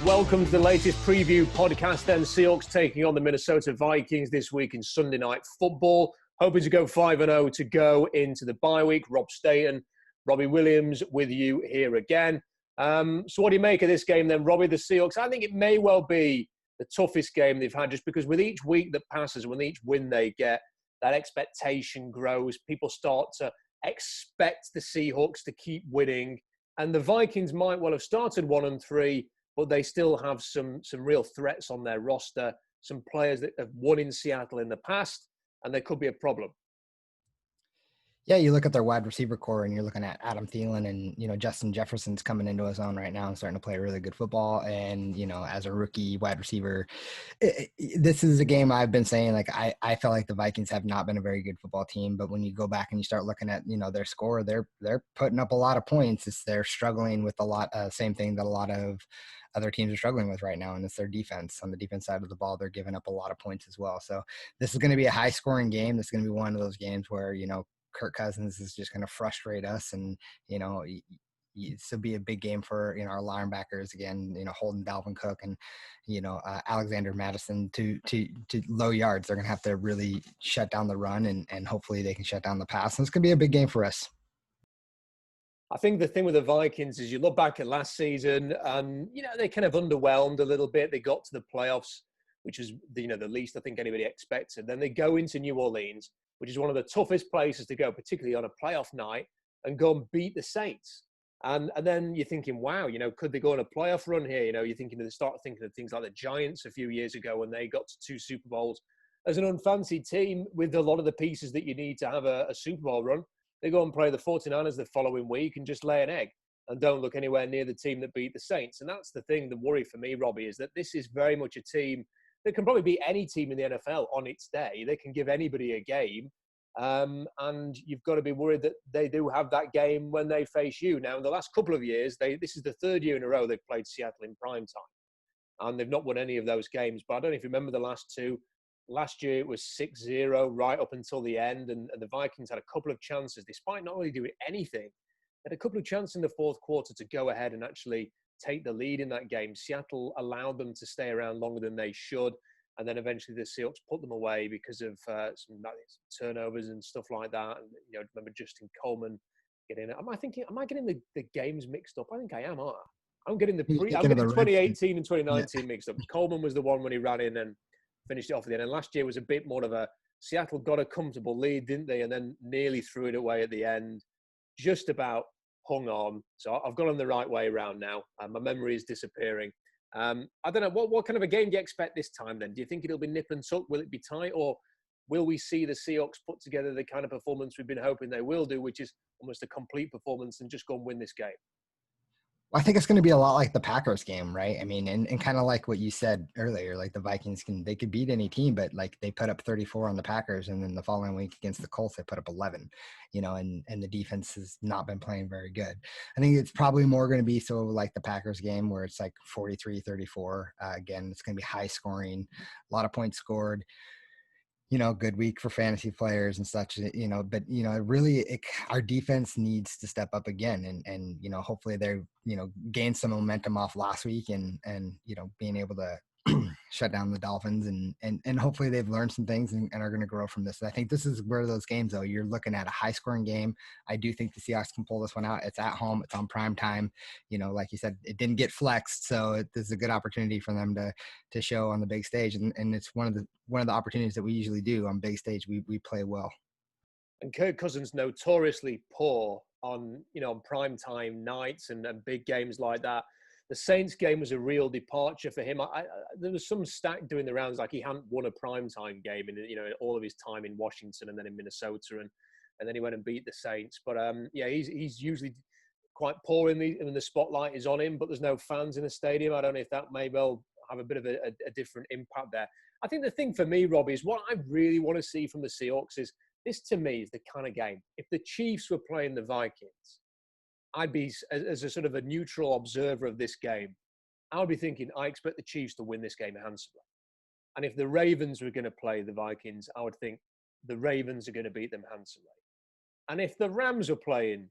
welcome to the latest preview podcast. Then Seahawks taking on the Minnesota Vikings this week in Sunday Night Football. Hoping to go 5-0 to go into the bye week. Rob Staten, Robbie Williams with you here again. So what do you make of this game then, Robbie? The Seahawks, I think it may well be the toughest game they've had, just because with each week that passes, with each win they get, that expectation grows. People start to expect the Seahawks to keep winning. And the Vikings might well have started 1-3, but they still have some real threats on their roster, some players that have won in Seattle in the past, and there could be a problem. Yeah, you look at their wide receiver core and you're looking at Adam Thielen and, Justin Jefferson's coming into his own right now and starting to play really good football. And, as a rookie wide receiver, this is a game I've been saying, like, I feel like the Vikings have not been a very good football team. But when you go back and you start looking at, their score, they're putting up a lot of points. They're struggling with a lot, same thing that a lot of other teams are struggling with right now, and it's their defense. On the defense side of the ball, they're giving up a lot of points as well. So this is going to be a high-scoring game. This is going to be one of those games where, Kirk Cousins is just going to frustrate us, and this will be a big game for our linebackers again. Holding Dalvin Cook and Alexander Madison to low yards. They're going to have to really shut down the run, and hopefully they can shut down the pass. And it's going to be a big game for us. I think the thing with the Vikings is you look back at last season, they kind of underwhelmed a little bit. They got to the playoffs, which is the least I think anybody expected. Then they go into New Orleans, which is one of the toughest places to go, particularly on a playoff night, and go and beat the Saints. And then you're thinking, wow, could they go on a playoff run here? You're thinking they start thinking of things like the Giants a few years ago when they got to 2 Super Bowls as an unfancied team with a lot of the pieces that you need to have a Super Bowl run. They go and play the 49ers the following week and just lay an egg and don't look anywhere near the team that beat the Saints. And that's the thing, the worry for me, Robbie, is that this is very much a team that can probably beat any team in the NFL on its day. They can give anybody a game. And you've got to be worried that they do have that game when they face you. Now, in the last couple of years, this is the 3rd year in a row they've played Seattle in prime time. And they've not won any of those games. But I don't know if you remember the last 2. Last year, it was 6-0 right up until the end. And the Vikings had a couple of chances, despite not really doing anything. They had a couple of chances in the 4th quarter to go ahead and actually take the lead in that game. Seattle allowed them to stay around longer than they should. And then eventually the Seahawks put them away because of some turnovers and stuff like that. And, remember Justin Coleman getting it. Am I getting the games mixed up? I think I am, aren't I? I'm getting 2018 and 2019 mixed up. Coleman was the one when he ran in and finished it off at the end. And last year was a bit more of a Seattle got a comfortable lead, didn't they? And then nearly threw it away at the end. Just about hung on. So I've gone on the right way around now. My memory is disappearing. I don't know, what kind of a game do you expect this time then? Do you think it'll be nip and tuck? Will it be tight? Or will we see the Seahawks put together the kind of performance we've been hoping they will do, which is almost a complete performance and just go and win this game? Well, I think it's going to be a lot like the Packers game, right? I mean, and kind of like what you said earlier, like the Vikings could beat any team, but like they put up 34 on the Packers, and then the following week against the Colts, they put up 11, and the defense has not been playing very good. I think it's probably more going to be so like the Packers game where it's like 43-34. Again, it's going to be high scoring, a lot of points scored. Good week for fantasy players and such, but, our defense needs to step up again and hopefully they're, gain some momentum off last week and, being able to shut down the Dolphins and hopefully they've learned some things and are going to grow from this. And I think this is where those games, though, you're looking at a high scoring game. I do think the Seahawks can pull this one out. It's at home. It's on prime time. Like you said, it didn't get flexed. So this is a good opportunity for them to show on the big stage. And it's one of the opportunities that we usually do on big stage. We play well. And Kirk Cousins notoriously poor on, on prime time nights and big games like that. The Saints game was a real departure for him. There was some stat doing the rounds like he hadn't won a primetime game in all of his time in Washington and then in Minnesota, and then he went and beat the Saints. But he's usually quite poor in the spotlight is on him, but there's no fans in the stadium. I don't know if that may well have a bit of a different impact there. I think the thing for me, Robbie, is what I really want to see from the Seahawks is this. To me, is the kind of game. If the Chiefs were playing the Vikings, I'd be, as a sort of a neutral observer of this game, I would be thinking, I expect the Chiefs to win this game handsomely. And if the Ravens were going to play the Vikings, I would think the Ravens are going to beat them handsomely. And if the Rams are playing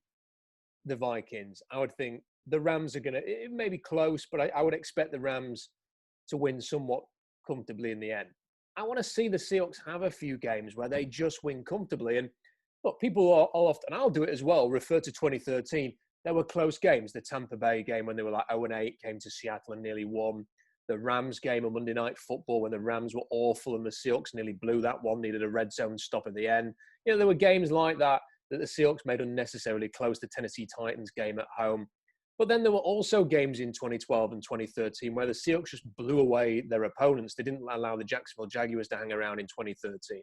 the Vikings, I would think the Rams are going to, it may be close, but I would expect the Rams to win somewhat comfortably in the end. I want to see the Seahawks have a few games where they just win comfortably. And look, people are often, I'll do it as well, refer to 2013. There were close games. The Tampa Bay game when they were like 0-8 came to Seattle and nearly won. The Rams game on Monday Night Football when the Rams were awful and the Seahawks nearly blew that one, needed a red zone stop at the end. There were games like that the Seahawks made unnecessarily close. The Tennessee Titans game at home. But then there were also games in 2012 and 2013 where the Seahawks just blew away their opponents. They didn't allow the Jacksonville Jaguars to hang around in 2013.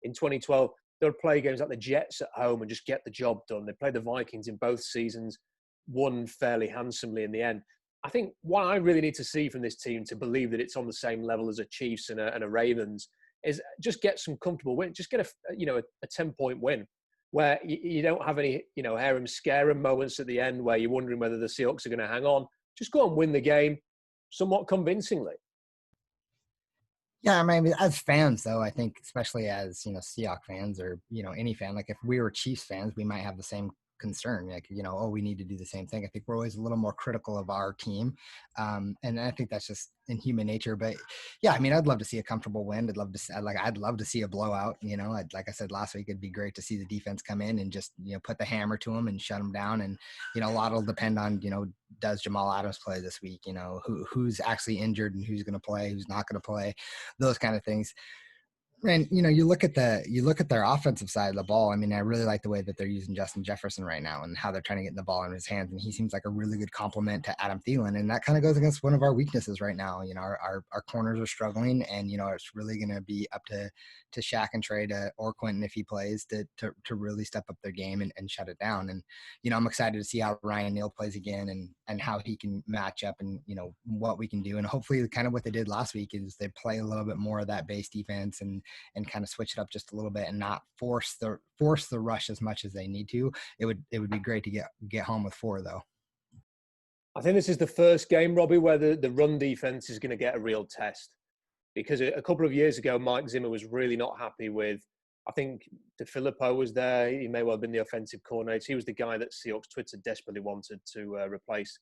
In 2012, they would play games like the Jets at home and just get the job done. They played the Vikings in both seasons, won fairly handsomely in the end. I think what I really need to see from this team to believe that it's on the same level as a Chiefs and a Ravens is just get some comfortable win. Just get a 10-point win where you don't have any, harem scarum moments at the end where you're wondering whether the Seahawks are going to hang on. Just go and win the game somewhat convincingly. Yeah, I mean, as fans, though, I think especially as, Seahawks fans or, any fan, like if we were Chiefs fans, we might have the same concern, like, we need to do the same thing. I think we're always a little more critical of our team. And I think that's just in human nature. But yeah, I mean, I'd love to see a comfortable win. I'd love to see a blowout, like I said last week, it'd be great to see the defense come in and just, put the hammer to them and shut them down. And, a lot will depend on, does Jamal Adams play this week? Who's actually injured and who's going to play, who's not going to play, those kind of things. And, you look at their offensive side of the ball. I mean, I really like the way that they're using Justin Jefferson right now and how they're trying to get the ball in his hands. And he seems like a really good complement to Adam Thielen. And that kind of goes against one of our weaknesses right now. Our corners are struggling and, it's really going to be up to Shaq and Trey or Quentin if he plays to really step up their game and shut it down. And, I'm excited to see how Ryan Neal plays again and how he can match up and, what we can do. And hopefully kind of what they did last week is they play a little bit more of that base defense and kind of switch it up just a little bit and not force the rush as much as they need to. It would be great to get home with 4 though. I think this is the first game, Robbie, where the run defense is going to get a real test, because a couple of years ago, Mike Zimmer was really not happy with, I think DeFilippo was there. He may well have been the offensive coordinator. He was the guy that Seahawks Twitter desperately wanted to replace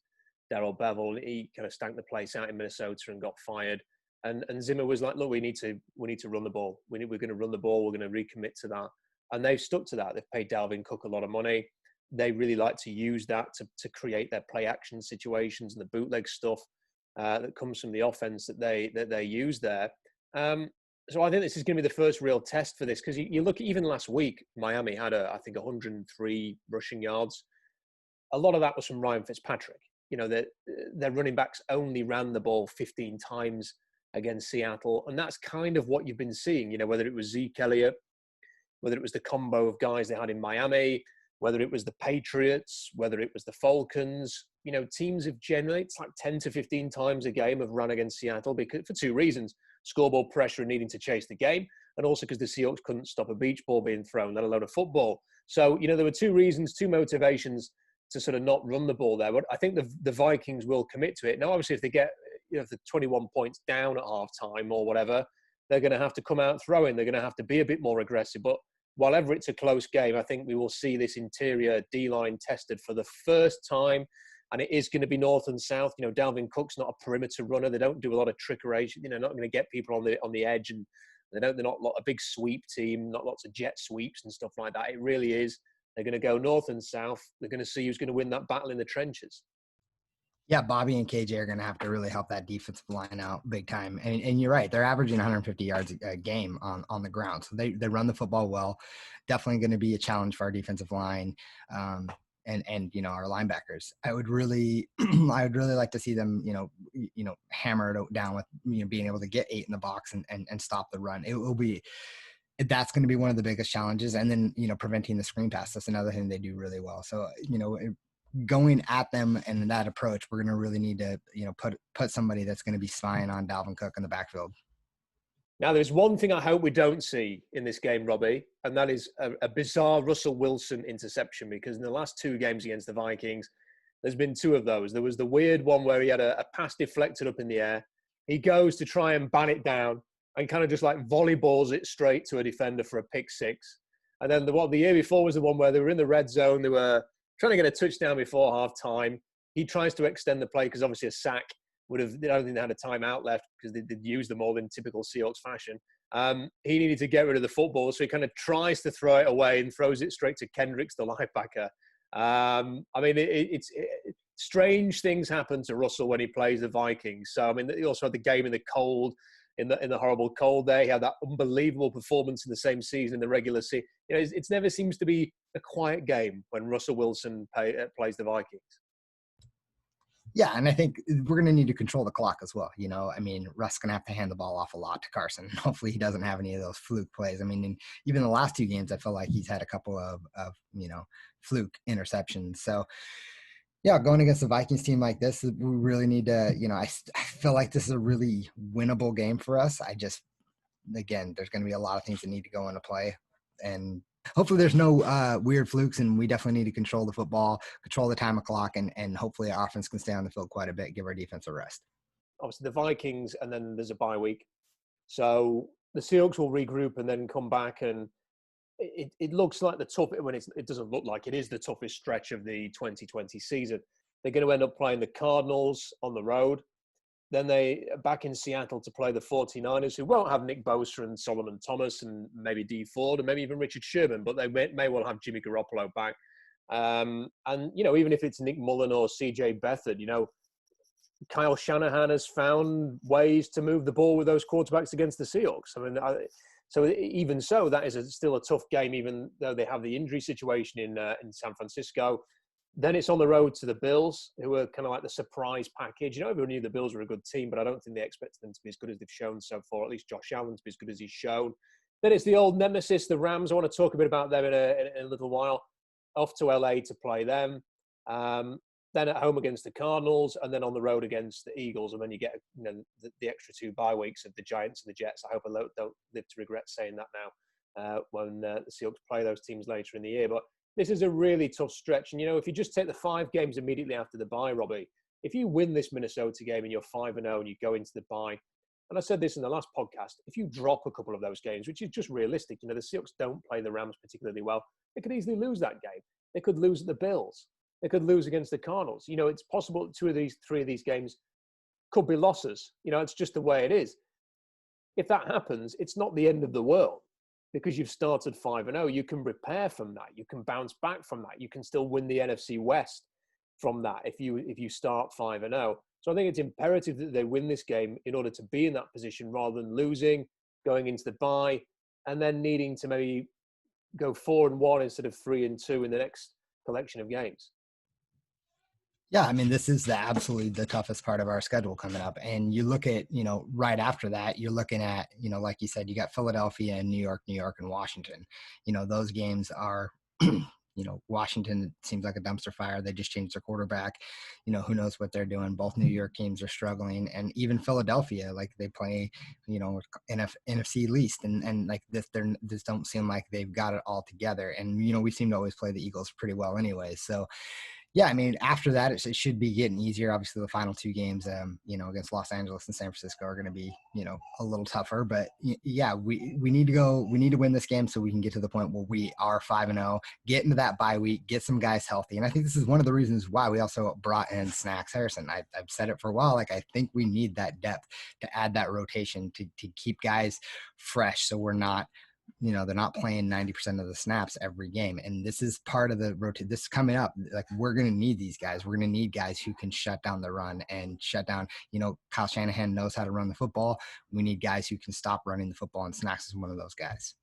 Darrell Bevell. He kind of stank the place out in Minnesota and got fired. And Zimmer was like, look, we need to run the ball. We're going to run the ball. We're going to recommit to that. And they've stuck to that. They've paid Dalvin Cook a lot of money. They really like to use that to create their play action situations and the bootleg stuff that comes from the offense that they use there. So I think this is going to be the first real test for this, because you look at even last week, Miami had I think 103 rushing yards. A lot of that was from Ryan Fitzpatrick. Their running backs only ran the ball 15 times against Seattle. And that's kind of what you've been seeing, whether it was Zeke Elliott, whether it was the combo of guys they had in Miami, whether it was the Patriots, whether it was the Falcons, teams have generally, it's like 10 to 15 times a game have run against Seattle because for 2 reasons: scoreboard pressure and needing to chase the game, and also because the Seahawks couldn't stop a beach ball being thrown, let alone a football. So, there were 2 reasons, 2 motivations to sort of not run the ball there. But I think the Vikings will commit to it. Now, obviously, if they get, if they're 21 points down at halftime or whatever, they're going to have to come out throwing. They're going to have to be a bit more aggressive. But whatever it's a close game, I think we will see this interior D-line tested for the first time. And it is going to be north and south. Dalvin Cook's not a perimeter runner. They don't do a lot of trickery. Not going to get people on the edge, and they're not a big sweep team, not lots of jet sweeps and stuff like that. It really is. They're going to go north and south. They're going to see who's going to win that battle in the trenches. Yeah, Bobby and KJ are going to have to really help that defensive line out big time. And you're right. They're averaging 150 yards a game on the ground. So they run the football well. Definitely going to be a challenge for our defensive line and our linebackers. I would really like to see them, hammer it down with, being able to get 8 in the box and stop the run. That's going to be one of the biggest challenges. And then, preventing the screen pass. That's another thing they do really well. So, going at them and that approach, we're going to really need to, put somebody that's going to be spying on Dalvin Cook in the backfield. Now, there's one thing I hope we don't see in this game, Robbie, and that is a bizarre Russell Wilson interception, because in the last 2 games against the Vikings, there's been 2 of those. There was the weird one where he had a pass deflected up in the air. He goes to try and ban it down and kind of just like volleyballs it straight to a defender for a pick 6. And then the year before was the one where they were in the red zone. They were trying to get a touchdown before half time. he tries to extend the play because obviously a sack would have, I don't think they had a timeout left because they'd used them all in typical Seahawks fashion. He needed to get rid of the football, so he kind of tries to throw it away and throws it straight to Kendricks, the linebacker. I mean, strange things happen to Russell when he plays the Vikings. So, I mean, he also had the game in the cold, in the horrible cold there. He had that unbelievable performance in the same season in the regular season. You know, it never seems to be a quiet game when Russell Wilson plays the Vikings. Yeah, and I think we're going to need to control the clock as well. You know, I mean, Russ going to have to hand the ball off a lot to Carson. Hopefully he doesn't have any of those fluke plays. I mean, in even the last 2 games, I feel like he's had a couple of fluke interceptions. So, yeah, going against a Vikings team like this, we really need to, I feel like this is a really winnable game for us. Again, there's going to be a lot of things that need to go into play. And hopefully there's no weird flukes, and we definitely need to control the football, control the time of clock, and hopefully our offense can stay on the field quite a bit, give our defense a rest. Obviously the Vikings, and then there's a bye week. So the Seahawks will regroup and then come back, and it looks like it doesn't look like it is the toughest stretch of the 2020 season. They're going to end up playing the Cardinals on the road. Then they are back in Seattle to play the 49ers, who won't have Nick Bosa and Solomon Thomas and maybe Dee Ford and maybe even Richard Sherman, but they may well have Jimmy Garoppolo back. And, even if it's Nick Mullen or CJ Beathard, Kyle Shanahan has found ways to move the ball with those quarterbacks against the Seahawks. I mean, so even so, that is still a tough game, even though they have the injury situation in San Francisco. Then it's on the road to the Bills, who are kind of like the surprise package. Everyone knew the Bills were a good team, but I don't think they expected them to be as good as they've shown so far, at least Josh Allen to be as good as he's shown. Then it's the old nemesis, the Rams. I want to talk a bit about them in a little while. Off to LA to play them. Then at home against the Cardinals, and then on the road against the Eagles. And then you get the extra 2 bye weeks of the Giants and the Jets. I hope I don't live to regret saying that now when the Seahawks play those teams later in the year. But this is a really tough stretch. And, if you just take the 5 games immediately after the bye, Robbie, if you win this Minnesota game and you're 5-0 and you go into the bye, and I said this in the last podcast, if you drop a couple of those games, which is just realistic, the Seahawks don't play the Rams particularly well, they could easily lose that game. They could lose at the Bills. They could lose against the Cardinals. It's possible 3 of these games could be losses. It's just the way it is. If that happens, it's not the end of the world. Because you've started 5-0, you can repair from that. You can bounce back from that. You can still win the NFC West from that if you start 5-0. So I think it's imperative that they win this game in order to be in that position rather than losing, going into the bye, and then needing to maybe go 4-1 instead of 3-2 in the next collection of games. Yeah, I mean, this is absolutely the toughest part of our schedule coming up. And you look at, right after that, you're looking at, like you said, you got Philadelphia and New York, and Washington. Those games are, Washington seems like a dumpster fire. They just changed their quarterback. Who knows what they're doing. Both New York teams are struggling. And even Philadelphia, like they play, NFC least. And like this don't seem like they've got it all together. And, we seem to always play the Eagles pretty well anyway. So, yeah, I mean, after that, it should be getting easier. Obviously, the final 2 games, against Los Angeles and San Francisco are going to be, a little tougher. But yeah, we need to win this game so we can get to the point where we are 5-0, get into that bye week, get some guys healthy. And I think this is one of the reasons why we also brought in Snacks Harrison. I've said it for a while. Like, I think we need that depth to add that rotation to keep guys fresh, so we're not, they're not playing 90% of the snaps every game. And this is part of the rotate. This is coming up. Like, we're going to need these guys. We're going to need guys who can shut down the run and shut down, Kyle Shanahan knows how to run the football. We need guys who can stop running the football, and Snacks is one of those guys.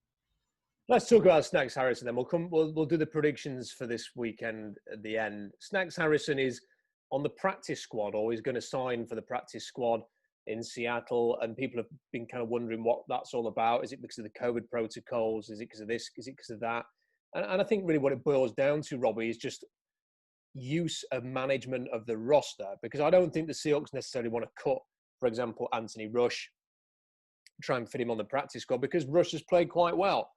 Let's talk about Snacks Harrison then. We'll do the predictions for this weekend at the end. Snacks Harrison is on the practice squad, or he's going to sign for the practice squad in Seattle, and people have been kind of wondering what that's all about. Is it because of the COVID protocols? Is it because of this? Is it because of that? And I think really what it boils down to, Robbie, is just use of management of the roster, because I don't think the Seahawks necessarily want to cut, for example, Anthony Rush, try and fit him on the practice squad, because Rush has played quite well.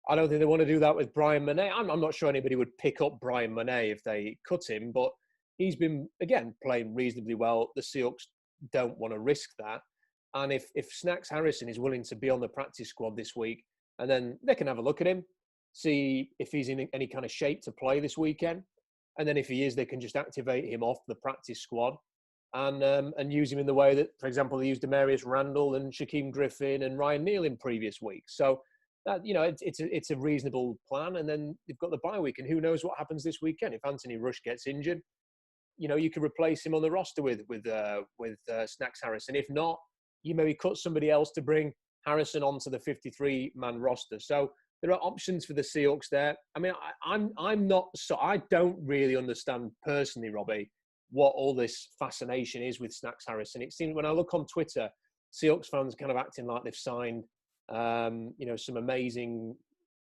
I don't think they want to do that with Brian Manet. I'm not sure anybody would pick up Brian Manet if they cut him, but he's been, again, playing reasonably well. The Seahawks don't want to risk that. And if Snacks Harrison is willing to be on the practice squad this week, and then they can have a look at him, see if he's in any kind of shape to play this weekend, And then if he is, they can just activate him off the practice squad and use him in the way that, for example, they used Demarius Randall and Shaquem Griffin and Ryan Neal in previous weeks. So that, it's a reasonable plan. And then they've got the bye week, and who knows what happens this weekend. If Anthony Rush gets injured, you could replace him on the roster with Snacks Harrison. If not, you maybe cut somebody else to bring Harrison onto the 53-man roster. So there are options for the Seahawks there. I mean, I'm not so I don't really understand personally, Robbie, what all this fascination is with Snacks Harrison. It seems when I look on Twitter, Seahawks fans kind of acting like they've signed, some amazing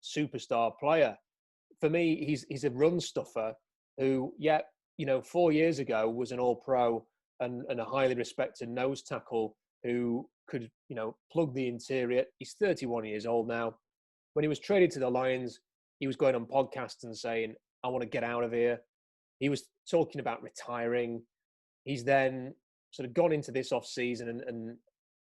superstar player. For me, he's a run stuffer who, 4 years ago was an All-Pro and a highly respected nose tackle who could, plug the interior. He's 31 years old now. When he was traded to the Lions, he was going on podcasts and saying, I want to get out of here. He was talking about retiring. He's then sort of gone into this off-season and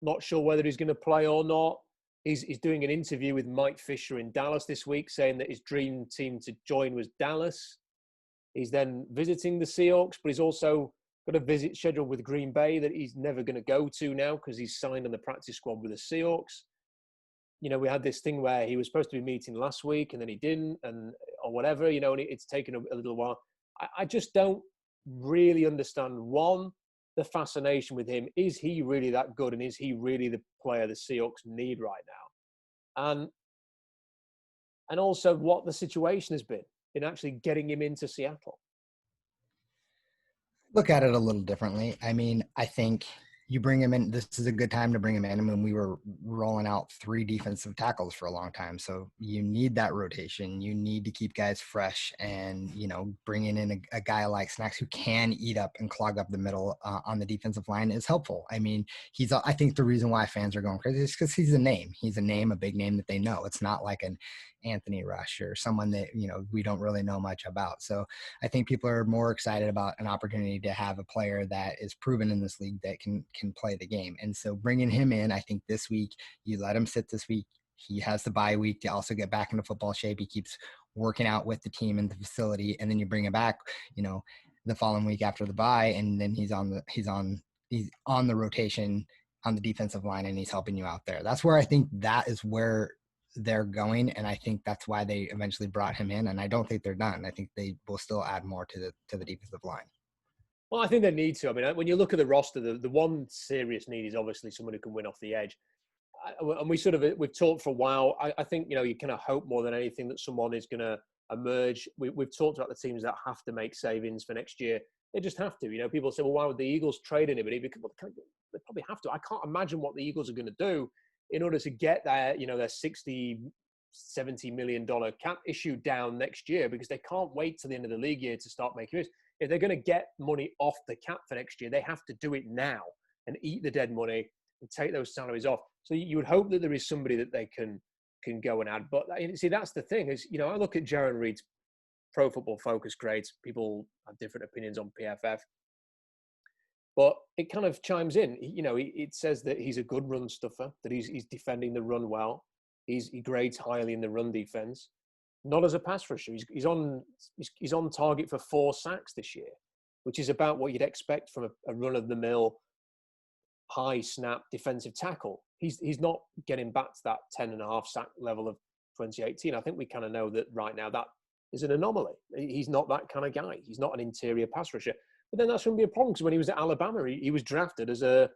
not sure whether he's going to play or not. He's doing an interview with Mike Fisher in Dallas this week saying that his dream team to join was Dallas. He's then visiting the Seahawks, but he's also got a visit scheduled with Green Bay that he's never going to go to now because he's signed on the practice squad with the Seahawks. We had this thing where he was supposed to be meeting last week and then he didn't, or whatever, and it's taken a little while. I just don't really understand, one, the fascination with him. Is he really that good? And is he really the player the Seahawks need right now? And also what the situation has been in actually getting him into Seattle. Look at it a little differently. I mean, I think you bring him in. This is a good time to bring him in. I mean, we were rolling out 3 defensive tackles for a long time. So you need that rotation. You need to keep guys fresh and, bringing in a guy like Snacks who can eat up and clog up the middle on the defensive line is helpful. I mean, I think the reason why fans are going crazy is because he's a name. He's a name, a big name that they know. It's not like an Anthony Rush or someone that, we don't really know much about. So I think people are more excited about an opportunity to have a player that is proven in this league that can play the game. And so bringing him in, I think this week, you let him sit this week. He has the bye week to also get back into football shape. He keeps working out with the team in the facility, and then you bring him back, the following week after the bye, and then he's on the rotation on the defensive line, and he's helping you out there. That's where I think that is where they're going, and I think that's why they eventually brought him in. And I don't think they're done. I think they will still add more to the defensive line. Well, I think they need to. I mean, when you look at the roster, the one serious need is obviously someone who can win off the edge. And we've talked for a while. I think, you kind of hope more than anything that someone is going to emerge. We've talked about the teams that have to make savings for next year. They just have to. People say, well, why would the Eagles trade anybody? Because they probably have to. I can't imagine what the Eagles are going to do in order to get their $60, $70 million cap issue down next year, because they can't wait till the end of the league year to start making moves. If they're going to get money off the cap for next year, they have to do it now and eat the dead money and take those salaries off. So you would hope that there is somebody that they can go and add. But see, that's the thing is, I look at Jaron Reed's Pro Football Focus grades. People have different opinions on PFF, but it kind of chimes in. It says that he's a good run stuffer, that he's defending the run well. He grades highly in the run defense. Not as a pass rusher. He's on target for 4 sacks this year, which is about what you'd expect from a run-of-the-mill, high snap defensive tackle. He's not getting back to that 10.5 sack level of 2018. I think we kind of know that right now that is an anomaly. He's not that kind of guy. He's not an interior pass rusher. But then that's going to be a problem, because when he was at Alabama, he was drafted as a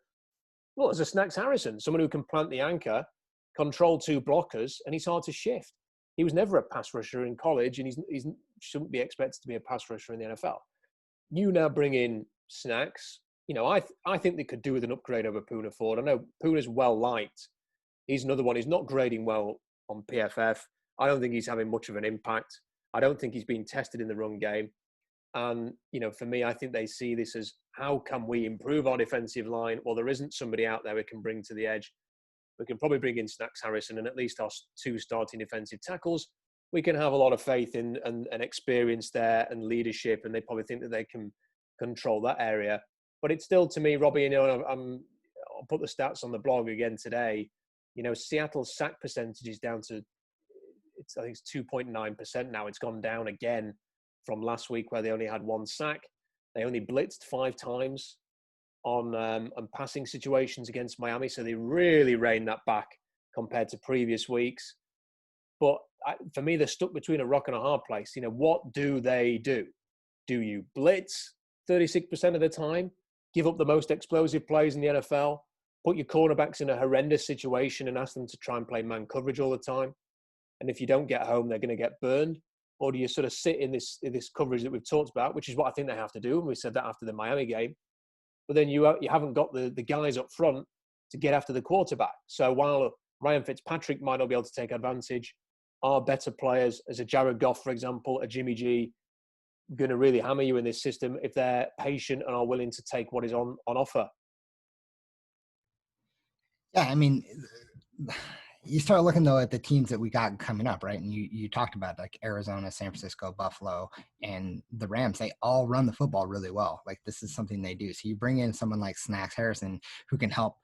Snacks Harrison, someone who can plant the anchor, control 2 blockers, and he's hard to shift. He was never a pass rusher in college, and he shouldn't be expected to be a pass rusher in the NFL. You now bring in Snacks. I think they could do with an upgrade over Poona Ford. I know Poona's well liked. He's another one. He's not grading well on PFF. I don't think he's having much of an impact. I don't think he's been tested in the run game. And, for me, I think they see this as, how can we improve our defensive line? Well, there isn't somebody out there we can bring to the edge. We can probably bring in Snacks Harrison and at least our 2 starting defensive tackles. We can have a lot of faith in and experience there and leadership, and they probably think that they can control that area. But it's still, to me, Robbie, I'll put the stats on the blog again today. Seattle's sack percentage is down to, I think it's 2.9% now. It's gone down again from last week where they only had 1 sack. They only blitzed 5 times on passing situations against Miami. So they really reined that back compared to previous weeks. But for me, they're stuck between a rock and a hard place. What do they do? Do you blitz 36% of the time, give up the most explosive plays in the NFL, put your cornerbacks in a horrendous situation and ask them to try and play man coverage all the time? And if you don't get home, they're going to get burned. Or do you sort of sit in this coverage that we've talked about, which is what I think they have to do, and we said that after the Miami game. But then you haven't got the guys up front to get after the quarterback. So while Ryan Fitzpatrick might not be able to take advantage, are better players, as a Jared Goff, for example, a Jimmy G, going to really hammer you in this system if they're patient and are willing to take what is on offer? Yeah, I mean, you start looking, though, at the teams that we got coming up, right? And you talked about, like, Arizona, San Francisco, Buffalo, and the Rams. They all run the football really well. Like, this is something they do. So you bring in someone like Snacks Harrison who can help,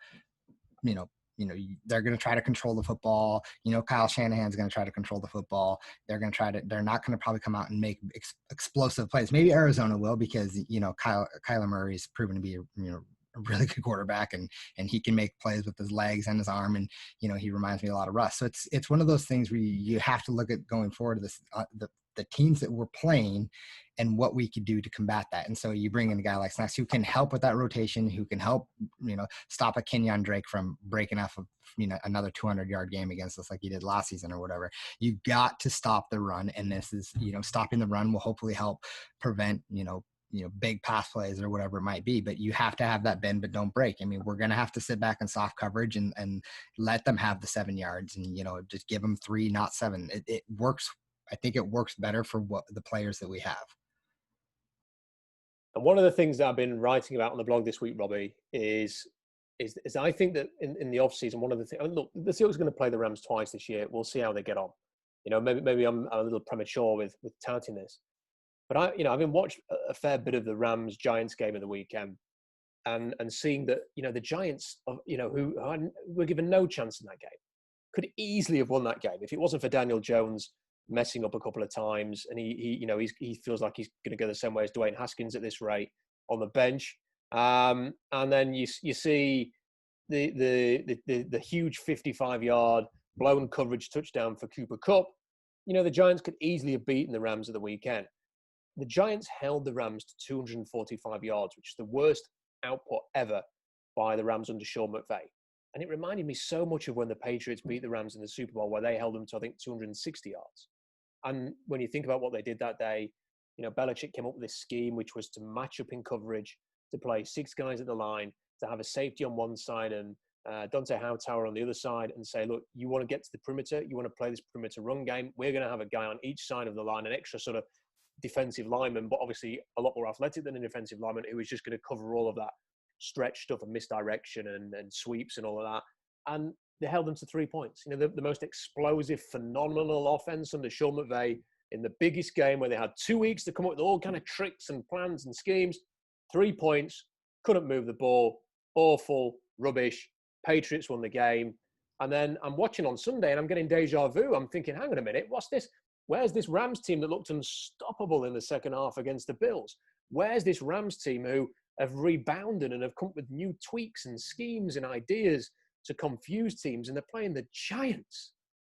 they're going to try to control the football. Kyle Shanahan's going to try to control the football. They're not going to probably come out and make explosive plays. Maybe Arizona will, because, Kyler Murray's proven to be, a really good quarterback, and he can make plays with his legs and his arm. And, he reminds me a lot of Russ. So it's one of those things where you have to look at going forward, this, the teams that we're playing and what we could do to combat that. And so you bring in a guy like Snacks who can help with that rotation, who can help, stop a Kenyon Drake from breaking off of, another 200-yard game against us like he did last season or whatever. You got to stop the run. And this is, stopping the run will hopefully help prevent, big pass plays or whatever it might be. But you have to have that bend but don't break. I mean, we're going to have to sit back in soft coverage and let them have the 7 yards and, just give them 3, not 7. It works. I think it works better for what the players that we have. And one of the things that I've been writing about on the blog this week, Robbie, is I think that in the offseason, one of the things, look, the Seahawks are going to play the Rams twice this year. We'll see how they get on. Maybe I'm a little premature with touting this. But I've been watching a fair bit of the Rams-Giants game of the weekend and seeing that, the Giants, who were given no chance in that game, could easily have won that game if it wasn't for Daniel Jones messing up a couple of times, and he feels like he's going to go the same way as Dwayne Haskins at this rate on the bench. And then you see the huge 55-yard blown coverage touchdown for Cooper Kupp. The Giants could easily have beaten the Rams at the weekend. The Giants held the Rams to 245 yards, which is the worst output ever by the Rams under Sean McVay. And it reminded me so much of when the Patriots beat the Rams in the Super Bowl, where they held them to, I think, 260 yards. And when you think about what they did that day, Belichick came up with this scheme, which was to match up in coverage, to play 6 guys at the line, to have a safety on one side and Dante Hightower on the other side, and say, look, you want to get to the perimeter, you want to play this perimeter run game, we're going to have a guy on each side of the line, an extra sort of defensive lineman, but obviously a lot more athletic than a defensive lineman, who is just going to cover all of that stretch stuff and misdirection and sweeps and all of that. And they held them to 3 points. The most explosive, phenomenal offense under Sean McVay in the biggest game, where they had 2 weeks to come up with all kind of tricks and plans and schemes. 3 points, couldn't move the ball, awful, rubbish. Patriots won the game. And then I'm watching on Sunday and I'm getting deja vu. I'm thinking, hang on a minute, what's this? Where's this Rams team that looked unstoppable in the second half against the Bills? Where's this Rams team who have rebounded and have come up with new tweaks and schemes and ideas to confuse teams? And they're playing the Giants,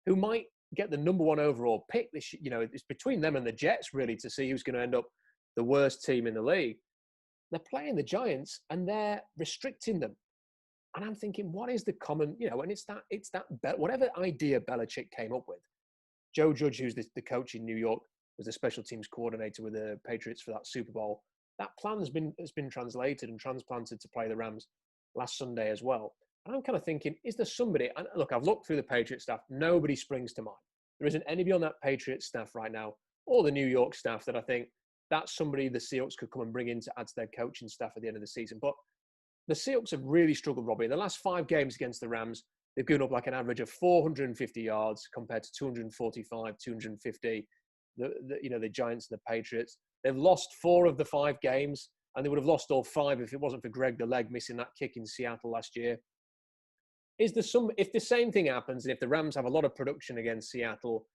who might get the number 1 overall pick. It's between them and the Jets, really, to see who's going to end up the worst team in the league. They're playing the Giants and they're restricting them. And I'm thinking, what is the common, and it's that whatever idea Belichick came up with. Joe Judge, who's the coach in New York, was the special teams coordinator with the Patriots for that Super Bowl. That plan has been translated and transplanted to play the Rams last Sunday as well. And I'm kind of thinking, is there somebody, and look, I've looked through the Patriots staff, nobody springs to mind. There isn't anybody on that Patriots staff right now, or the New York staff, that I think that's somebody the Seahawks could come and bring in to add to their coaching staff at the end of the season. But the Seahawks have really struggled, Robbie. In the last 5 games against the Rams, they've given up like an average of 450 yards compared to 245, 250. The Giants and the Patriots. They've lost 4 of the 5 games, and they would have lost all 5 if it wasn't for Greg the Leg missing that kick in Seattle last year. If the same thing happens, and if the Rams have a lot of production against Seattle,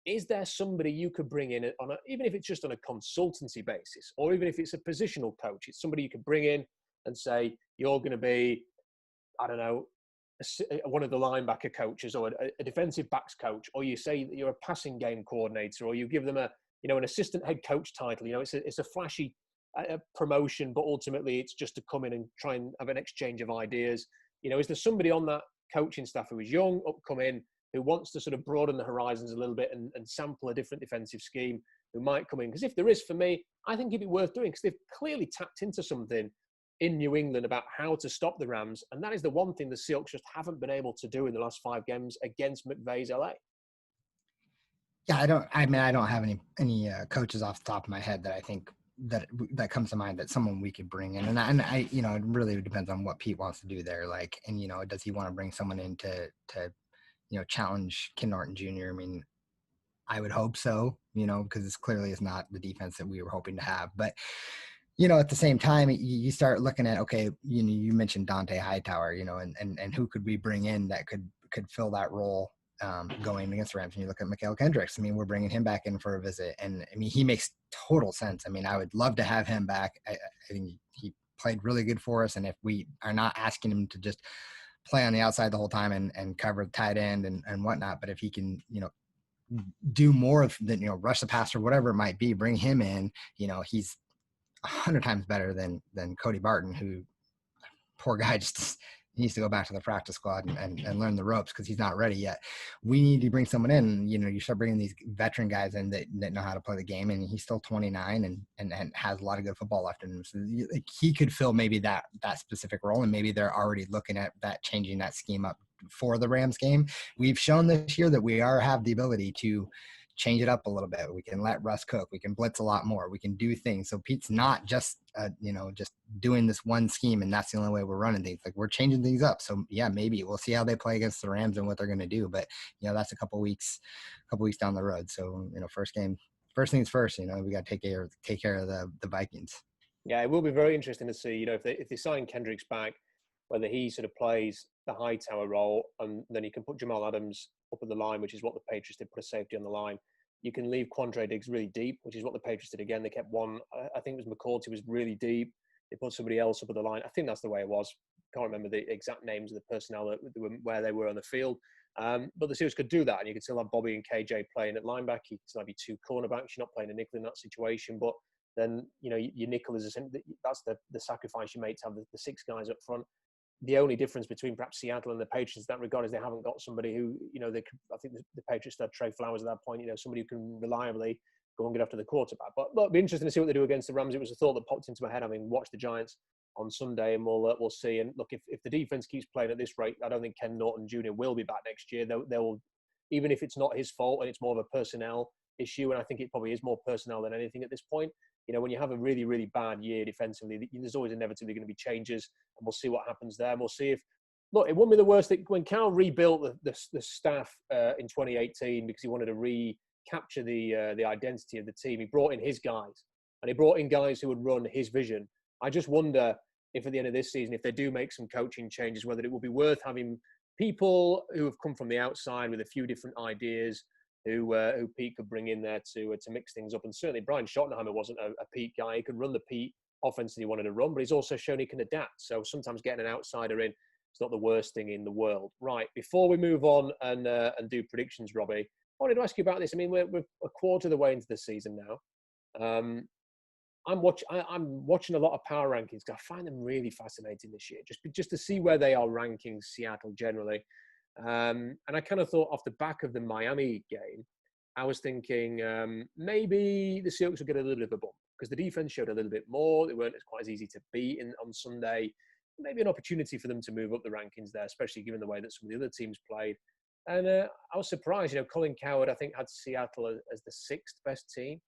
is there somebody you could bring in on even if it's just on a consultancy basis, or even if it's a positional coach, it's somebody you could bring in and say, you're going to be, I don't know, one of the linebacker coaches or a defensive backs coach, or you say that you're a passing game coordinator, or you give them an assistant head coach title. It's a flashy promotion, but ultimately it's just to come in and try and have an exchange of ideas. Is there somebody on that coaching staff who is young, upcoming, who wants to sort of broaden the horizons a little bit and sample a different defensive scheme, who might come in? Because if there is, for me, I think it'd be worth doing, because they've clearly tapped into something in New England about how to stop the Rams. And that is the one thing the Seahawks just haven't been able to do in the last 5 games against McVay's LA. Yeah, I don't have any coaches off the top of my head that I think that comes to mind that someone we could bring in. And I it really depends on what Pete wants to do there. Like, and, does he want to bring someone in to challenge Ken Norton Jr.? I mean, I would hope so, because it's clearly is not the defense that we were hoping to have. But, at the same time, you start looking at, okay, you mentioned Dante Hightower, and who could we bring in that could fill that role going against the Rams. And you look at Mikael Kendricks. I mean, we're bringing him back in for a visit. And, I mean, he makes total sense. I mean, I would love to have him back. I think he played really good for us. And if we are not asking him to just play on the outside the whole time and cover the tight end and whatnot, but if he can, do more than, rush the passer, whatever it might be, bring him in, he's 100 times better than Cody Barton, who, poor guy, just needs to go back to the practice squad and learn the ropes because he's not ready yet. We need to bring someone in. You start bringing these veteran guys in that know how to play the game, and he's still 29 and has a lot of good football left in him. So he could fill maybe that specific role, and maybe they're already looking at that, changing that scheme up for the Rams game. We've shown this year that we have the ability to change it up a little bit. We can let Russ cook. We can blitz a lot more. We can do things. So Pete's not just, just doing this one scheme and that's the only way we're running things. Like, we're changing things up. So yeah, maybe we'll see how they play against the Rams and what they're going to do. But, that's a couple weeks down the road. So, first things first, we got to take care of the Vikings. Yeah, it will be very interesting to see, if they sign Kendricks back, whether he sort of plays the Hightower role, and then you can put Jamal Adams up at the line, which is what the Patriots did, put a safety on the line. You can leave Quandre Diggs really deep, which is what the Patriots did again. They kept one, I think it was McCourty, was really deep. They put somebody else up at the line. I think that's the way it was. Can't remember the exact names of the personnel where they were on the field. But the Seahawks could do that, and you could still have Bobby and KJ playing at linebacker. You could still have your 2 cornerbacks. You're not playing a nickel in that situation, but then your nickel is that's the sacrifice you make to have the 6 guys up front. The only difference between perhaps Seattle and the Patriots in that regard is they haven't got somebody who, they could, I think the Patriots had Trey Flowers at that point, somebody who can reliably go and get after the quarterback. But it'll be interesting to see what they do against the Rams. It was a thought that popped into my head having watched the Giants on Sunday, and we'll see. And look, if the defense keeps playing at this rate, I don't think Ken Norton Jr. will be back next year. They'll even if it's not his fault and it's more of a personnel issue, and I think it probably is more personnel than anything at this point. When you have a really, really bad year defensively, there's always inevitably going to be changes, and we'll see what happens there. And we'll see if, look, it wouldn't be the worst thing when Cal rebuilt the staff in 2018 because he wanted to recapture the identity of the team. He brought in his guys, and he brought in guys who would run his vision. I just wonder if at the end of this season, if they do make some coaching changes, whether it would be worth having people who have come from the outside with a few different ideas who Pete could bring in there to mix things up. And certainly Brian Schottenheimer wasn't a Pete guy. He could run the Pete offense that he wanted to run, but he's also shown he can adapt. So sometimes getting an outsider in is not the worst thing in the world. Right, before we move on and do predictions, Robbie, I wanted to ask you about this. I mean, we're a quarter of the way into the season now. I'm watching a lot of power rankings. I find them really fascinating this year, just to see where they are ranking Seattle generally. And I kind of thought off the back of the Miami game, I was thinking maybe the Seahawks will get a little bit of a bump because the defense showed a little bit more. They weren't quite as easy to beat on Sunday. Maybe an opportunity for them to move up the rankings there, especially given the way that some of the other teams played. And I was surprised, Colin Cowherd, I think, had Seattle as the 6th best team,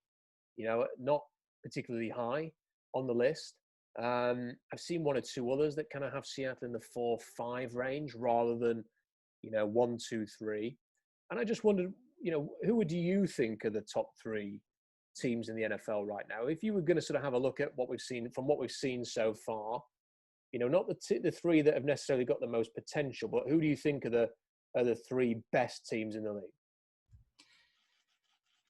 not particularly high on the list. I've seen 1 or 2 others that kind of have Seattle in the 4-5 range rather than 1, 2, 3. And I just wondered, who do you think are the top 3 teams in the NFL right now? If you were going to sort of have a look at what we've seen so far, not the 3 that have necessarily got the most potential, but who do you think are the 3 best teams in the league?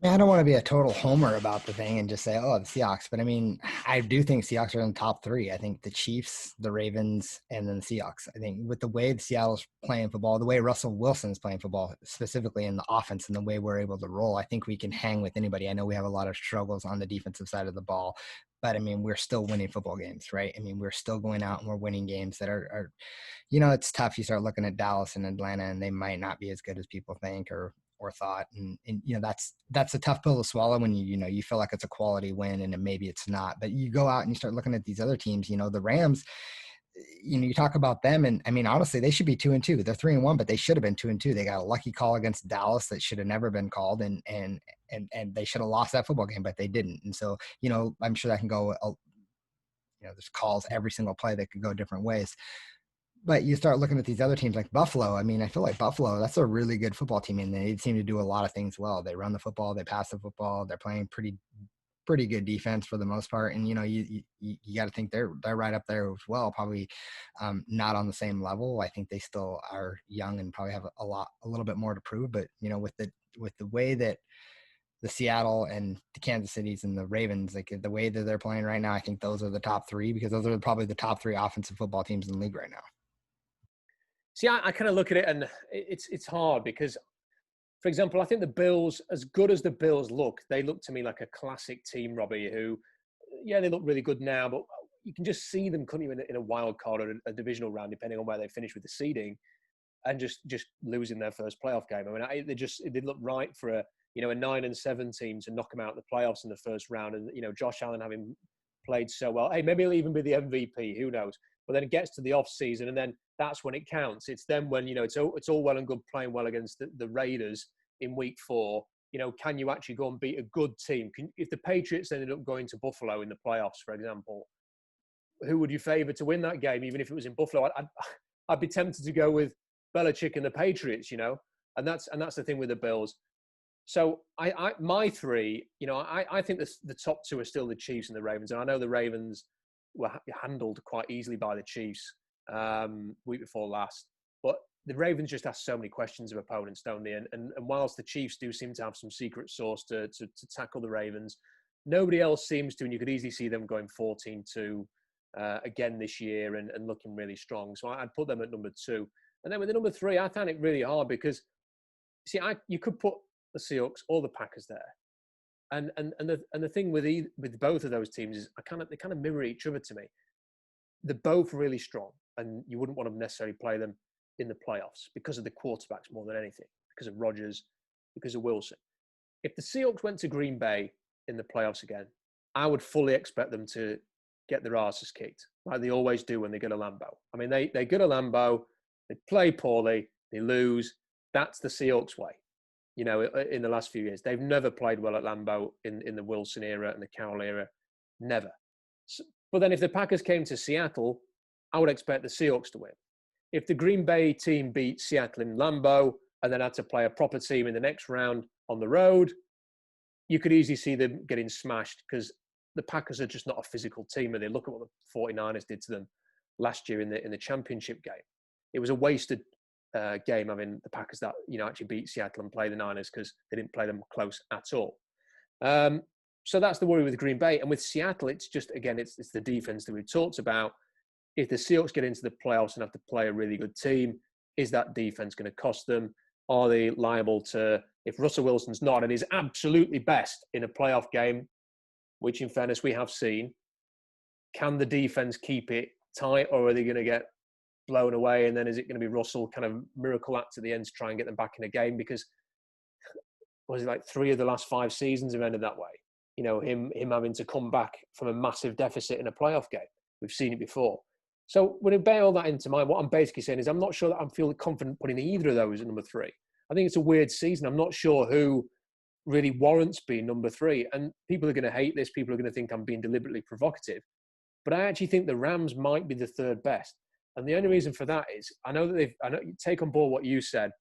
Yeah, I don't want to be a total homer about the thing and just say, oh, the Seahawks. But I mean, I do think Seahawks are in the top three. I think the Chiefs, the Ravens, and then the Seahawks. I think with the way the Seattle's playing football, the way Russell Wilson's playing football, specifically in the offense and the way we're able to roll, I think we can hang with anybody. I know we have a lot of struggles on the defensive side of the ball, but I mean, we're still winning football games, right? I mean, we're still going out and we're winning games that are it's tough. You start looking at Dallas and Atlanta, and they might not be as good as people think or thought, and that's a tough pill to swallow when you feel like it's a quality win and maybe it's not. But you go out and you start looking at these other teams. The Rams. You talk about them, and I mean, honestly, they should be 2-2. They're 3-1, but they should have been 2-2. They got a lucky call against Dallas that should have never been called, and they should have lost that football game, but they didn't. And so, I'm sure that can go. There's calls every single play that could go different ways. But you start looking at these other teams like Buffalo. I mean, I feel like Buffalo, that's a really good football team, and they seem to do a lot of things well. They run the football, they pass the football, they're playing pretty good defense for the most part. And you got to think they're right up there as well. Probably not on the same level. I think they still are young and probably have a little bit more to prove. But with the way that the Seattle and the Kansas Cities and the Ravens, like the way that they're playing right now, I think those are the top three, because those are probably the top three offensive football teams in the league right now. See, I kind of look at it, and it's hard because, for example, I think the Bills, as good as the Bills look, they look to me like a classic team, Robbie, who, yeah, they look really good now, but you can just see them, couldn't you, in a wild card or a divisional round, depending on where they finish with the seeding, and just losing their first playoff game. I mean, they look right for a 9-7 team to knock them out of the playoffs in the first round, and Josh Allen having played so well. Hey, maybe he'll even be the MVP. Who knows? But then it gets to the off season, and then that's when it counts. It's then when it's all well and good playing well against the Raiders in week 4. Can you actually go and beat a good team? If the Patriots ended up going to Buffalo in the playoffs, for example, who would you favour to win that game? Even if it was in Buffalo, I'd be tempted to go with Belichick and the Patriots. And that's the thing with the Bills. So my three, I think the top two are still the Chiefs and the Ravens, and I know the Ravens were handled quite easily by the Chiefs week before last, but the Ravens just ask so many questions of opponents, don't they? And whilst the Chiefs do seem to have some secret sauce to tackle the Ravens, nobody else seems to, and you could easily see them going 14-2 again this year and looking really strong. So I'd put them at number 2. And then with the number 3, I found it really hard because, see, you could put the Seahawks or the Packers there. And the thing with both of those teams is they kind of mirror each other to me. They're both really strong, and you wouldn't want to necessarily play them in the playoffs because of the quarterbacks more than anything, because of Rodgers, because of Wilson. If the Seahawks went to Green Bay in the playoffs again, I would fully expect them to get their asses kicked, like they always do when they go to Lambeau. I mean, they go to Lambeau, they play poorly, they lose. That's the Seahawks way. In the last few years, they've never played well at Lambeau in the Wilson era and the Carroll era, never. But then if the Packers came to Seattle, I would expect the Seahawks to win. If the Green Bay team beat Seattle in Lambeau and then had to play a proper team in the next round on the road, you could easily see them getting smashed because the Packers are just not a physical team. And they look at what the 49ers did to them last year in the championship game. It was a wasted game having the Packers that actually beat Seattle and play the Niners because they didn't play them close at all. So that's the worry with Green Bay. And with Seattle, it's just, again, it's the defense that we've talked about. If the Seahawks get into the playoffs and have to play a really good team, is that defense going to cost them? Are they liable to, if Russell Wilson's not at his absolutely best in a playoff game, which in fairness we have seen, can the defense keep it tight, or are they going to get blown away? And then is it going to be Russell kind of miracle act at the end to try and get them back in a game? Because was it like 3 of the last 5 seasons have ended that way? Him having to come back from a massive deficit in a playoff game. We've seen it before. So when I bear all that into mind, what I'm basically saying is I'm not sure that I feel confident putting either of those at number 3. I think it's a weird season. I'm not sure who really warrants being number 3. And people are going to hate this. People are going to think I'm being deliberately provocative. But I actually think the Rams might be the 3rd best. And the only reason for that is I know you take on board what you said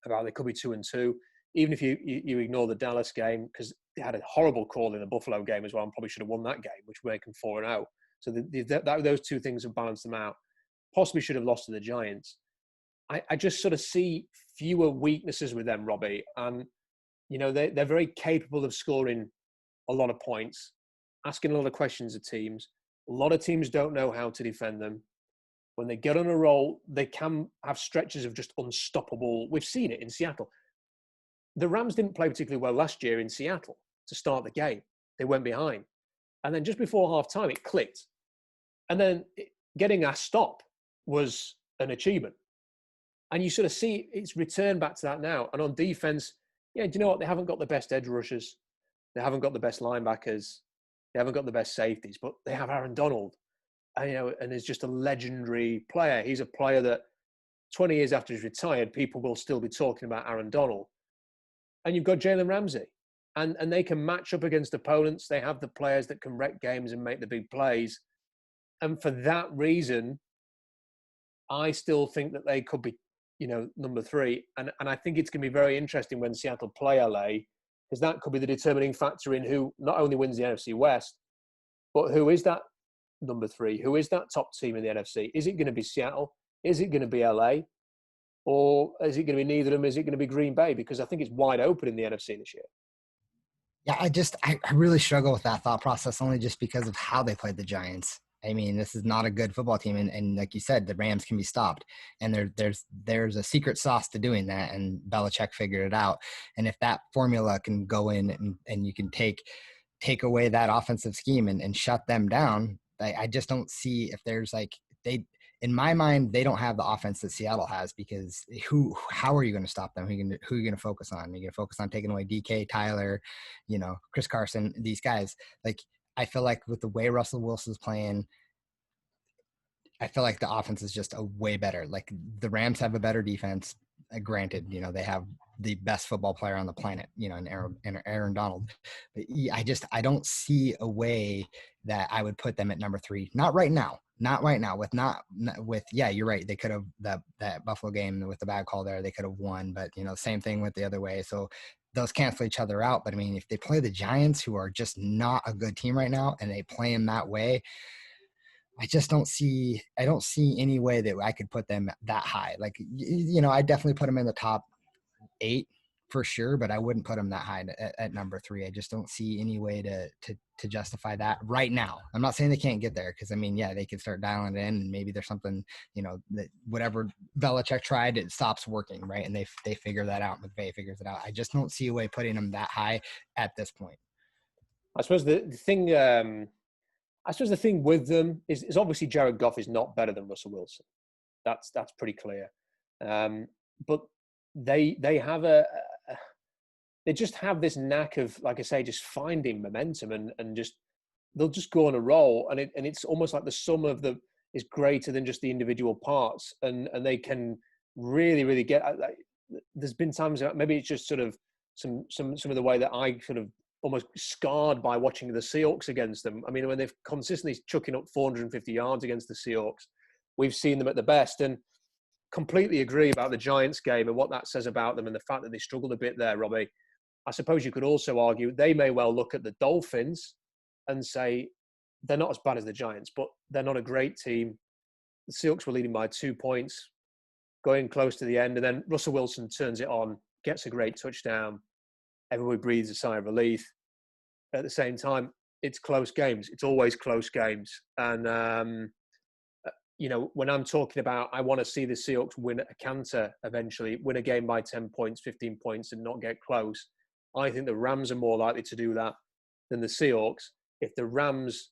about they could be 2-2, even if you ignore the Dallas game, because they had a horrible call in the Buffalo game as well and probably should have won that game, which would make them 4-0. So those 2 things have balanced them out. Possibly should have lost to the Giants. I just sort of see fewer weaknesses with them, Robbie. And they're very capable of scoring a lot of points, asking a lot of questions of teams. A lot of teams don't know how to defend them. When they get on a roll, they can have stretches of just unstoppable. We've seen it in Seattle. The Rams didn't play particularly well last year in Seattle to start the game. They went behind. And then just before halftime, it clicked. And then getting a stop was an achievement. And you sort of see it's returned back to that now. And on defense, do you know what? They haven't got the best edge rushers. They haven't got the best linebackers. They haven't got the best safeties, but they have Aaron Donald. And is just a legendary player. He's a player that 20 years after he's retired, people will still be talking about Aaron Donald. And you've got Jalen Ramsey. And they can match up against opponents. They have the players that can wreck games and make the big plays. And for that reason, I still think that they could be, number 3. And I think it's going to be very interesting when Seattle play LA, because that could be the determining factor in who not only wins the NFC West, but who is that number 3? Who is that top team in the NFC? Is it going to be Seattle? Is it going to be LA? Or is it going to be neither of them? Is it going to be Green Bay? Because I think it's wide open in the NFC this year. Yeah, I really struggle with that thought process only just because of how they played the Giants. I mean, this is not a good football team. And like you said, the Rams can be stopped. And there's a secret sauce to doing that. And Belichick figured it out. And if that formula can go in and you can take away that offensive scheme and shut them down, I just don't see if there's in my mind, they don't have the offense that Seattle has, because how are you going to stop them? Who are you going to focus on? Are you going to focus on taking away DK, Tyler, Chris Carson, these guys? I feel like with the way Russell Wilson's playing, I feel like the offense is just a way better. Like the Rams have a better defense. Granted, they have the best football player on the planet, in Aaron Donald. But I don't see a way that I would put them at number 3. Not right now. Yeah, you're right. They could have that Buffalo game with the bad call there. They could have won, but same thing with the other way. So those cancel each other out. But I mean, if they play the Giants, who are just not a good team right now, and they play them that way, I don't see any way that I could put them that high. I definitely put them in the top 8 for sure, but I wouldn't put them that high at number 3. I just don't see any way to justify that right now. I'm not saying they can't get there, because I mean, yeah, they could start dialing it in, and maybe there's something, that whatever Belichick tried, it stops working, right? And they figure that out. McVay figures it out. I just don't see a way putting them that high at this point. I suppose the thing with them is obviously Jared Goff is not better than Russell Wilson. That's pretty clear. But they have they just have this knack of, like I say, just finding momentum and just they'll just go on a roll, and it's almost like the sum of the is greater than just the individual parts, and they can really get. There's been times maybe it's just sort of some of the way that I sort of almost scarred by watching the Seahawks against them. I mean, when they've consistently chucking up 450 yards against the Seahawks, we've seen them at the best. And completely agree about the Giants game and what that says about them and the fact that they struggled a bit there, Robbie. I suppose you could also argue they may well look at the Dolphins and say they're not as bad as the Giants, but they're not a great team. The Seahawks were leading by 2 points, going close to the end, and then Russell Wilson turns it on, gets a great touchdown. Everybody breathes a sigh of relief. At the same time, it's close games. It's always close games. And, when I'm talking about I want to see the Seahawks win a canter eventually, win a game by 10 points, 15 points, and not get close, I think the Rams are more likely to do that than the Seahawks. If the Rams,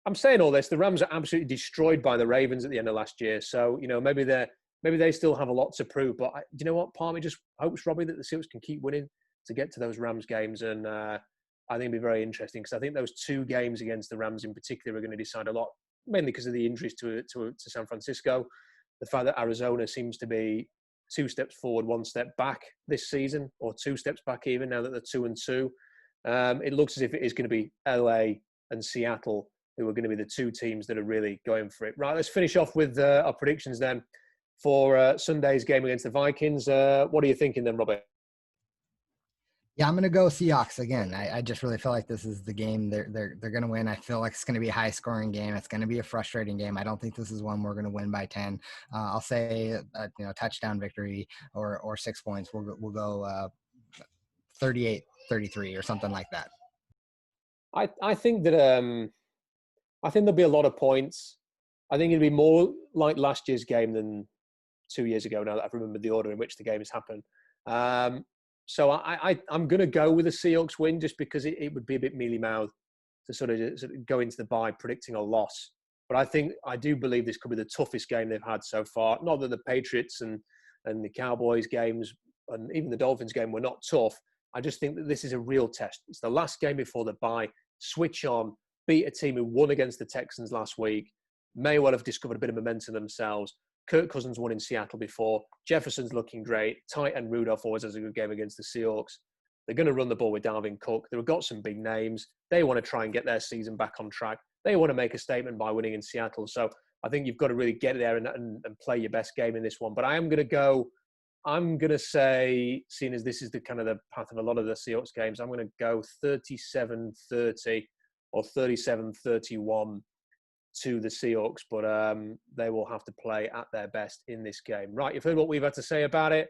I'm saying all this, the Rams are absolutely destroyed by the Ravens at the end of last year. So, maybe they still have a lot to prove. But do you know what? Part of me just hopes, Robbie, that the Seahawks can keep winning to get to those Rams games. And I think it'll be very interesting, because I think those 2 games against the Rams in particular are going to decide a lot, mainly because of the injuries to San Francisco. The fact that Arizona seems to be 2 steps forward, 1 step back this season, or 2 steps back even now that they're 2-2. It looks as if it is going to be LA and Seattle who are going to be the 2 teams that are really going for it. Right, let's finish off with our predictions then for Sunday's game against the Vikings. What are you thinking then, Robert? Yeah, I'm going to go Seahawks again. I just really feel like this is the game they're going to win. I feel like it's going to be a high scoring game. It's going to be a frustrating game. I don't think this is one we're going to win by 10. I'll say touchdown victory or 6 points. We'll go 38-33 or something like that. I think that I think there'll be a lot of points. I think it'll be more like last year's game than 2 years ago. Now that I've remembered the order in which the games happened, so I'm going to go with the Seahawks win just because it would be a bit mealy-mouthed to sort of go into the bye predicting a loss. But I do believe this could be the toughest game they've had so far. Not that the Patriots and the Cowboys games and even the Dolphins game were not tough. I just think that this is a real test. It's the last game before the bye. Switch on, beat a team who won against the Texans last week. May well have discovered a bit of momentum themselves. Kirk Cousins won in Seattle before. Jefferson's looking great. Tight end Rudolph always has a good game against the Seahawks. They're going to run the ball with Dalvin Cook. They've got some big names. They want to try and get their season back on track. They want to make a statement by winning in Seattle. So I think you've got to really get there and play your best game in this one. But I'm going to say, seeing as this is the kind of the path of a lot of the Seahawks games, I'm going to go 37-30 or 37-31 to the Seahawks. But they will have to play at their best in this game. Right, you've heard what we've had to say about it.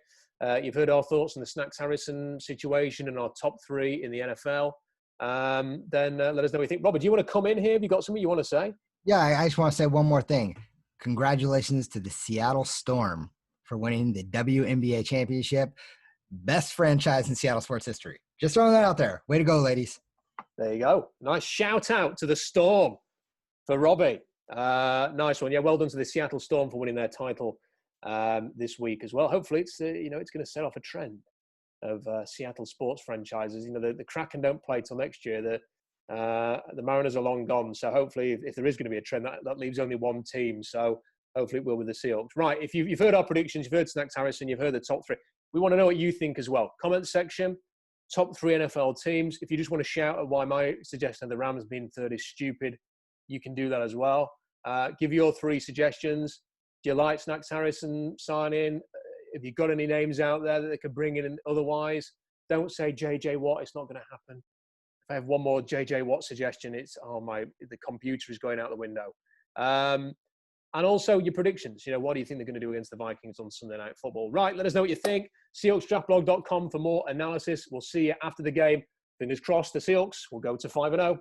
You've heard our thoughts on the Snacks Harrison situation and our top three in the NFL. Then let us know what you think. Robert, do you want to come in here? Have you got something you want to say? Yeah, I just want to say one more thing. Congratulations to the Seattle Storm for winning the WNBA championship. Best franchise in Seattle sports history. Just throwing that out there. Way to go, ladies. There you go. Nice shout out to the Storm for Robbie. Nice one. Yeah, well done to the Seattle Storm for winning their title this week as well. Hopefully it's it's going to set off a trend of Seattle sports franchises. The Kraken don't play till next year. The Mariners are long gone. So hopefully if there is going to be a trend, that leaves only one team. So hopefully it will with the Seahawks. Right, if you've heard our predictions, you've heard Snacks Harrison, you've heard the top three. We want to know what you think as well. Comment section, top three NFL teams. If you just want to shout at why my suggestion of the Rams being third is stupid, you can do that as well. Give your three suggestions. Do you like Snacks Harrison signing? Have you got any names out there that they could bring in? And otherwise, don't say JJ Watt. It's not going to happen. If I have one more JJ Watt suggestion, the computer is going out the window. And also your predictions. What do you think they're going to do against the Vikings on Sunday Night Football? Right, let us know what you think. SeahawksDraftBlog.com for more analysis. We'll see you after the game. Fingers crossed the Seahawks will go to 5-0.